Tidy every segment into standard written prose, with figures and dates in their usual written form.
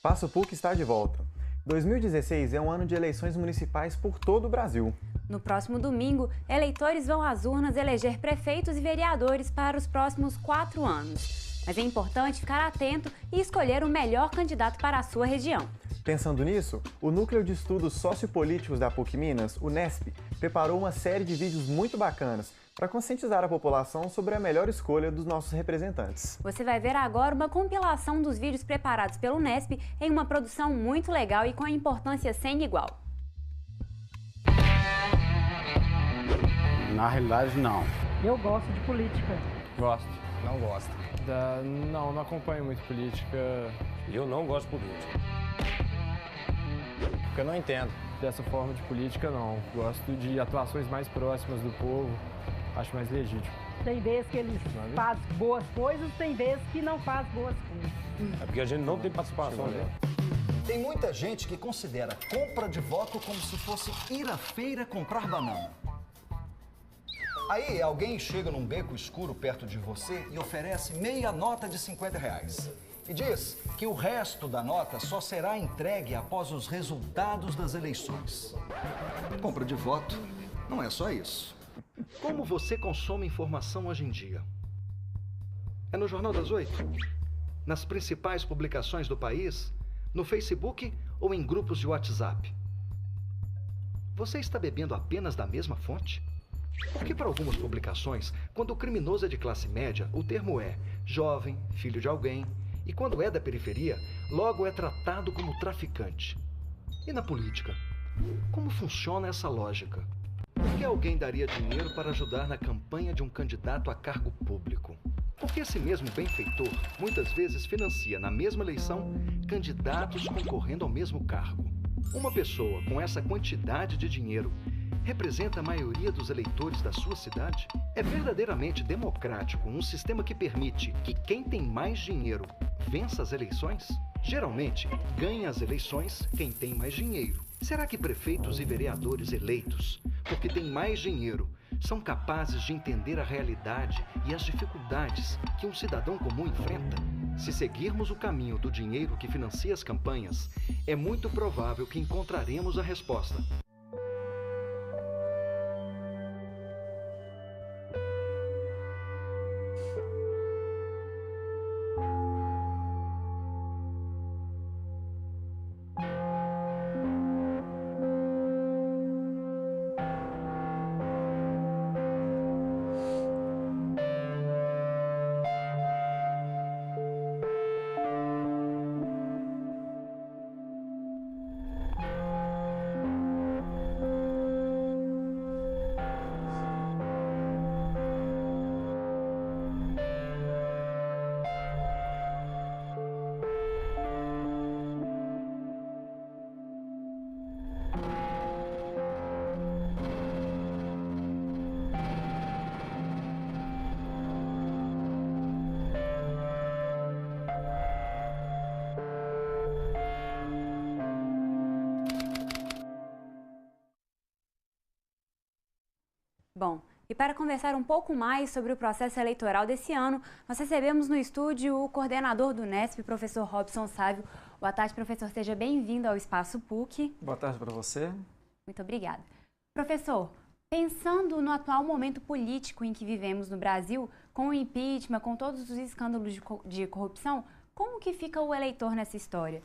Passo PUC está de volta. 2016 é um ano de eleições municipais por todo o Brasil. No próximo domingo, eleitores vão às urnas eleger prefeitos e vereadores para os próximos 4 anos. Mas é importante ficar atento e escolher o melhor candidato para a sua região. Pensando nisso, o Núcleo de Estudos Sociopolíticos da PUC Minas, o NESP, preparou uma série de vídeos muito bacanas para conscientizar a população sobre a melhor escolha dos nossos representantes. Você vai ver agora uma compilação dos vídeos preparados pelo NESP em uma produção muito legal e com importância sem igual. Na realidade, não. Eu gosto de política. Gosto. Não gosto. Não acompanho muito política. Eu não gosto de política. Porque eu não entendo. Dessa forma de política, não. Gosto de atuações mais próximas do povo. Acho mais legítimo. Tem vezes que eles fazem boas coisas, tem vezes que não fazem boas coisas. É porque a gente não tem participação dela. Tem muita gente que considera compra de voto como se fosse ir à feira comprar banana. Aí alguém chega num beco escuro perto de você e oferece meia nota de R$50. E diz que o resto da nota só será entregue após os resultados das eleições. Compra de voto não é só isso. Como você consome informação hoje em dia? É no Jornal das 8? Nas principais publicações do país? No Facebook ou em grupos de WhatsApp? Você está bebendo apenas da mesma fonte? Porque para algumas publicações, quando o criminoso é de classe média, o termo é jovem, filho de alguém, e quando é da periferia, logo é tratado como traficante. E na política? Como funciona essa lógica? Por que alguém daria dinheiro para ajudar na campanha de um candidato a cargo público? Porque esse mesmo benfeitor muitas vezes financia na mesma eleição candidatos concorrendo ao mesmo cargo. Uma pessoa com essa quantidade de dinheiro representa a maioria dos eleitores da sua cidade? É verdadeiramente democrático um sistema que permite que quem tem mais dinheiro vença as eleições? Geralmente, ganha as eleições quem tem mais dinheiro. Será que prefeitos e vereadores eleitos, porque têm mais dinheiro, são capazes de entender a realidade e as dificuldades que um cidadão comum enfrenta? Se seguirmos o caminho do dinheiro que financia as campanhas, é muito provável que encontraremos a resposta. Bom, e para conversar um pouco mais sobre o processo eleitoral desse ano, nós recebemos no estúdio o coordenador do NESP, professor Robson Sávio. Boa tarde, professor. Seja bem-vindo ao Espaço PUC. Boa tarde para você. Muito obrigada. Professor, pensando no atual momento político em que vivemos no Brasil, com o impeachment, com todos os escândalos de corrupção, como que fica o eleitor nessa história?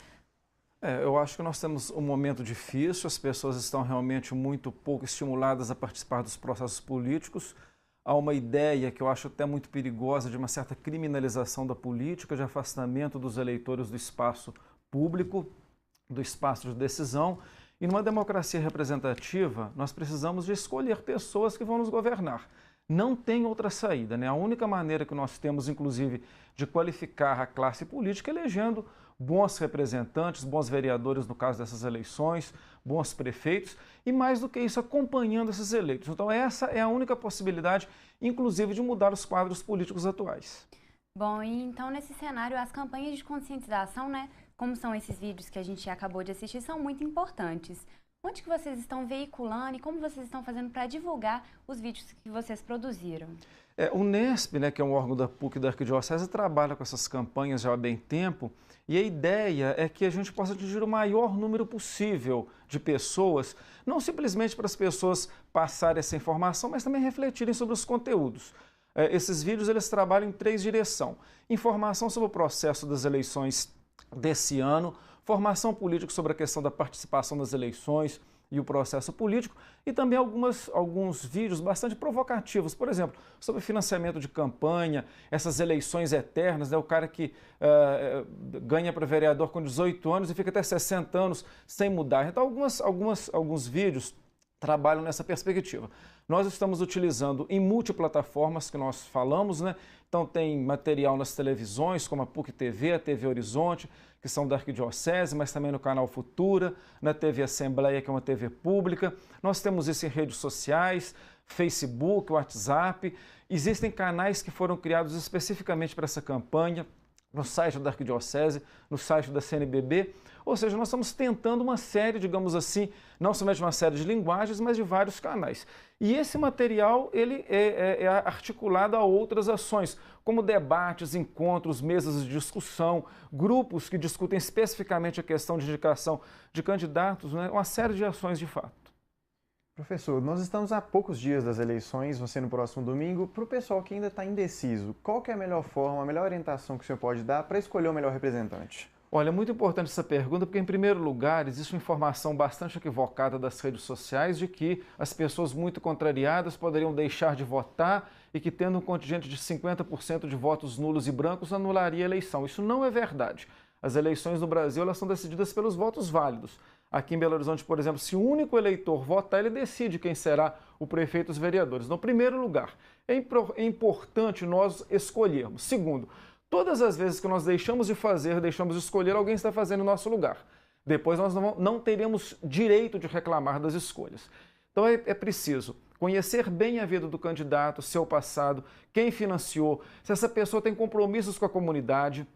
Eu acho que nós temos um momento difícil, as pessoas estão realmente muito pouco estimuladas a participar dos processos políticos. Há uma ideia que eu acho até muito perigosa de uma certa criminalização da política, de afastamento dos eleitores do espaço público, do espaço de decisão. E numa democracia representativa, nós precisamos de escolher pessoas que vão nos governar. Não tem outra saída, né? A única maneira que nós temos, inclusive, de qualificar a classe política é elegendo bons representantes, bons vereadores no caso dessas eleições, bons prefeitos e, mais do que isso, acompanhando esses eleitos. Então essa é a única possibilidade, inclusive, de mudar os quadros políticos atuais. Bom, e então nesse cenário as campanhas de conscientização, né, como são esses vídeos que a gente acabou de assistir, são muito importantes. Onde que vocês estão veiculando e como vocês estão fazendo para divulgar os vídeos que vocês produziram? O NESP, né, que é um órgão da PUC da Arquidiocese, trabalha com essas campanhas já há bem tempo e a ideia é que a gente possa atingir o maior número possível de pessoas, não simplesmente para as pessoas passarem essa informação, mas também refletirem sobre os conteúdos. Esses vídeos eles trabalham em 3 direções: informação sobre o processo das eleições desse ano, formação política sobre a questão da participação das eleições e o processo político, e também alguns vídeos bastante provocativos, por exemplo, sobre financiamento de campanha, essas eleições eternas, né? O cara que ganha para vereador com 18 anos e fica até 60 anos sem mudar. Então, alguns vídeos trabalham nessa perspectiva. Nós estamos utilizando em multiplataformas que nós falamos, né? Então tem material nas televisões, como a PUC TV, a TV Horizonte, que são da Arquidiocese, mas também no canal Futura, na TV Assembleia, que é uma TV pública. Nós temos isso em redes sociais, Facebook, WhatsApp. Existem canais que foram criados especificamente para essa campanha, no site da Arquidiocese, no site da CNBB. Ou seja, nós estamos tentando uma série, digamos assim, não somente uma série de linguagens, mas de vários canais. E esse material ele é articulado a outras ações, como debates, encontros, mesas de discussão, grupos que discutem especificamente a questão de indicação de candidatos, né? Uma série de ações de fato. Professor, nós estamos a poucos dias das eleições, você no próximo domingo. Para o pessoal que ainda está indeciso, qual que é a melhor forma, a melhor orientação que o senhor pode dar para escolher o melhor representante? Olha, é muito importante essa pergunta, porque, em primeiro lugar, existe uma informação bastante equivocada das redes sociais de que as pessoas muito contrariadas poderiam deixar de votar e que, tendo um contingente de 50% de votos nulos e brancos, anularia a eleição. Isso não é verdade. As eleições no Brasil elas são decididas pelos votos válidos. Aqui em Belo Horizonte, por exemplo, se o único eleitor votar, ele decide quem será o prefeito e os vereadores. No primeiro lugar, é importante nós escolhermos. Segundo, todas as vezes que nós deixamos de fazer, deixamos de escolher, alguém está fazendo no nosso lugar. Depois nós não teremos direito de reclamar das escolhas. Então é preciso conhecer bem a vida do candidato, seu passado, quem financiou, se essa pessoa tem compromissos com a comunidade,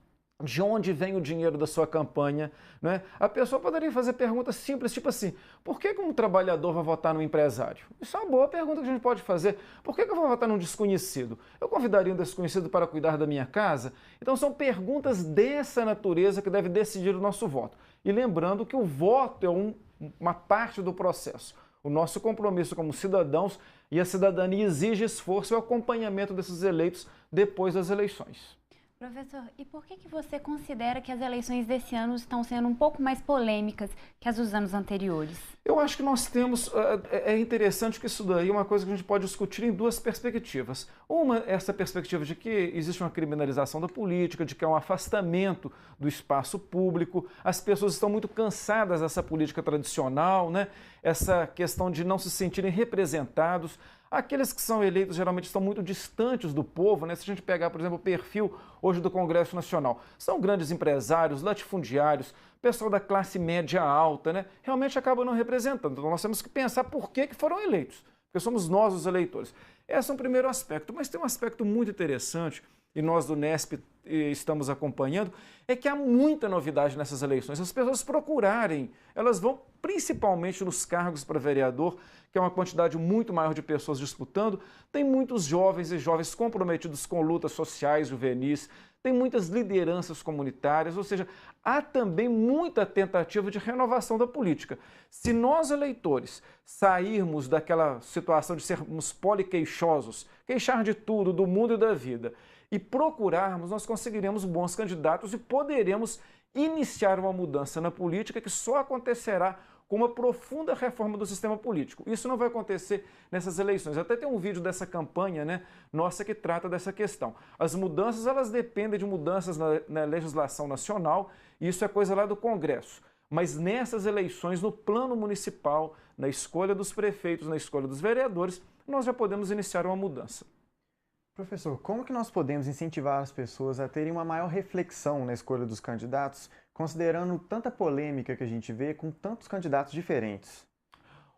de onde vem o dinheiro da sua campanha, né? A pessoa poderia fazer perguntas simples, tipo assim: por que um trabalhador vai votar num empresário? Isso é uma boa pergunta que a gente pode fazer. Por que eu vou votar num desconhecido? Eu convidaria um desconhecido para cuidar da minha casa? Então são perguntas dessa natureza que devem decidir o nosso voto. E lembrando que o voto é uma parte do processo. O nosso compromisso como cidadãos e a cidadania exige esforço e o acompanhamento desses eleitos depois das eleições. Professor, e por que você considera que as eleições desse ano estão sendo um pouco mais polêmicas que as dos anos anteriores? Eu acho que nós temos, é interessante que isso daí é uma coisa que a gente pode discutir em 2 perspectivas. Uma, essa perspectiva de que existe uma criminalização da política, de que há um afastamento do espaço público, as pessoas estão muito cansadas dessa política tradicional, né? Essa questão de não se sentirem representados. Aqueles que são eleitos geralmente estão muito distantes do povo, né? Se a gente pegar, por exemplo, o perfil hoje do Congresso Nacional, são grandes empresários, latifundiários, pessoal da classe média alta, né? Realmente acabam não representando. Então nós temos que pensar por que foram eleitos, porque somos nós os eleitores. Esse é um primeiro aspecto, mas tem um aspecto muito interessante, e nós do NESP estamos acompanhando, é que há muita novidade nessas eleições. As pessoas procurarem, elas vão principalmente nos cargos para vereador, que é uma quantidade muito maior de pessoas disputando. Tem muitos jovens e jovens comprometidos com lutas sociais, juvenis, tem muitas lideranças comunitárias, ou seja, há também muita tentativa de renovação da política. Se nós, eleitores, sairmos daquela situação de sermos poliqueixosos, queixar de tudo, do mundo e da vida, e procurarmos, nós conseguiremos bons candidatos e poderemos iniciar uma mudança na política que só acontecerá com uma profunda reforma do sistema político. Isso não vai acontecer nessas eleições. Até tem um vídeo dessa campanha, né, nossa, que trata dessa questão. As mudanças, elas dependem de mudanças na legislação nacional, e isso é coisa lá do Congresso. Mas nessas eleições, no plano municipal, na escolha dos prefeitos, na escolha dos vereadores, nós já podemos iniciar uma mudança. Professor, como que nós podemos incentivar as pessoas a terem uma maior reflexão na escolha dos candidatos, considerando tanta polêmica que a gente vê com tantos candidatos diferentes?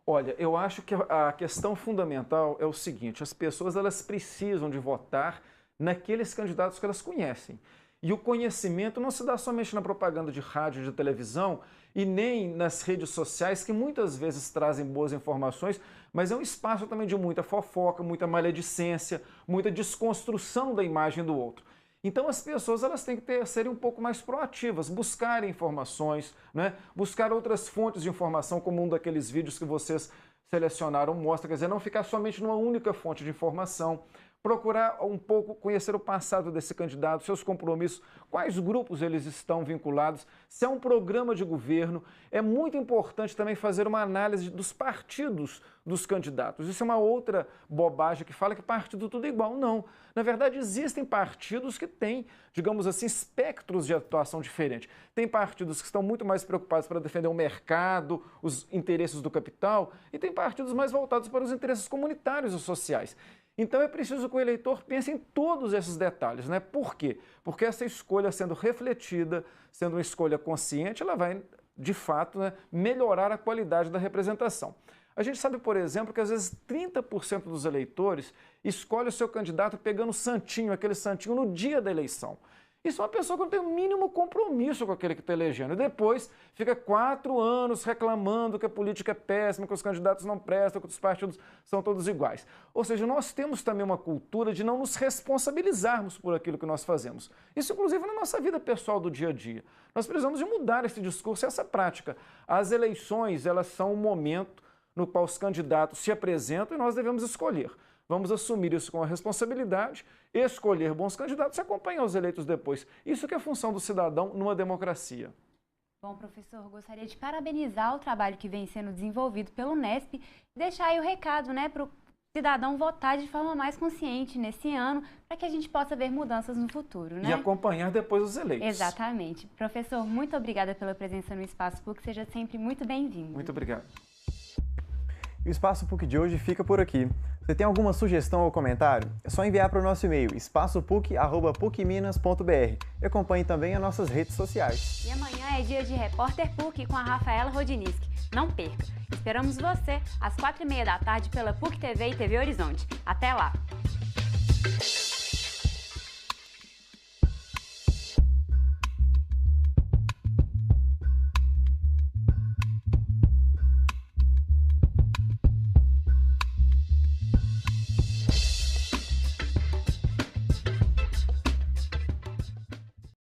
Olha, eu acho que a questão fundamental é o seguinte: as pessoas elas precisam de votar naqueles candidatos que elas conhecem. E o conhecimento não se dá somente na propaganda de rádio e de televisão e nem nas redes sociais, que muitas vezes trazem boas informações, mas é um espaço também de muita fofoca, muita maledicência, muita desconstrução da imagem do outro. Então as pessoas elas têm que serem um pouco mais proativas, buscarem informações, né? Buscar outras fontes de informação, como um daqueles vídeos que vocês selecionaram mostra, quer dizer, não ficar somente numa única fonte de informação, procurar um pouco conhecer o passado desse candidato, seus compromissos, quais grupos eles estão vinculados, se é um programa de governo. É muito importante também fazer uma análise dos partidos dos candidatos. Isso é uma outra bobagem que fala que partido tudo é igual. Não. Na verdade, existem partidos que têm, digamos assim, espectros de atuação diferentes. Tem partidos que estão muito mais preocupados para defender o mercado, os interesses do capital, e tem partidos mais voltados para os interesses comunitários e sociais. Então é preciso que o eleitor pense em todos esses detalhes, né? Por quê? Porque essa escolha sendo refletida, sendo uma escolha consciente, ela vai, de fato, né, melhorar a qualidade da representação. A gente sabe, por exemplo, que às vezes 30% dos eleitores escolhe o seu candidato pegando o santinho, aquele santinho no dia da eleição. Isso é uma pessoa que não tem o mínimo compromisso com aquele que está elegendo. E depois fica 4 anos reclamando que a política é péssima, que os candidatos não prestam, que os partidos são todos iguais. Ou seja, nós temos também uma cultura de não nos responsabilizarmos por aquilo que nós fazemos. Isso, inclusive, na nossa vida pessoal do dia a dia. Nós precisamos de mudar esse discurso e essa prática. As eleições, elas são um momento no qual os candidatos se apresentam e nós devemos escolher. Vamos assumir isso com a responsabilidade, escolher bons candidatos e acompanhar os eleitos depois. Isso que é a função do cidadão numa democracia. Bom, professor, gostaria de parabenizar o trabalho que vem sendo desenvolvido pelo Nesp e deixar aí o recado, né, para o cidadão votar de forma mais consciente nesse ano, para que a gente possa ver mudanças no futuro, né? E acompanhar depois os eleitos. Exatamente. Professor, muito obrigada pela presença no Espaço PUC, seja sempre muito bem-vindo. Muito obrigado. E o Espaço PUC de hoje fica por aqui. Você tem alguma sugestão ou comentário? É só enviar para o nosso e-mail espaçopuc@pucminas.br e acompanhe também as nossas redes sociais. E amanhã é dia de Repórter PUC com a Rafaela Rodiniski. Não perca! Esperamos você às 4h30 da tarde pela PUC TV e TV Horizonte. Até lá!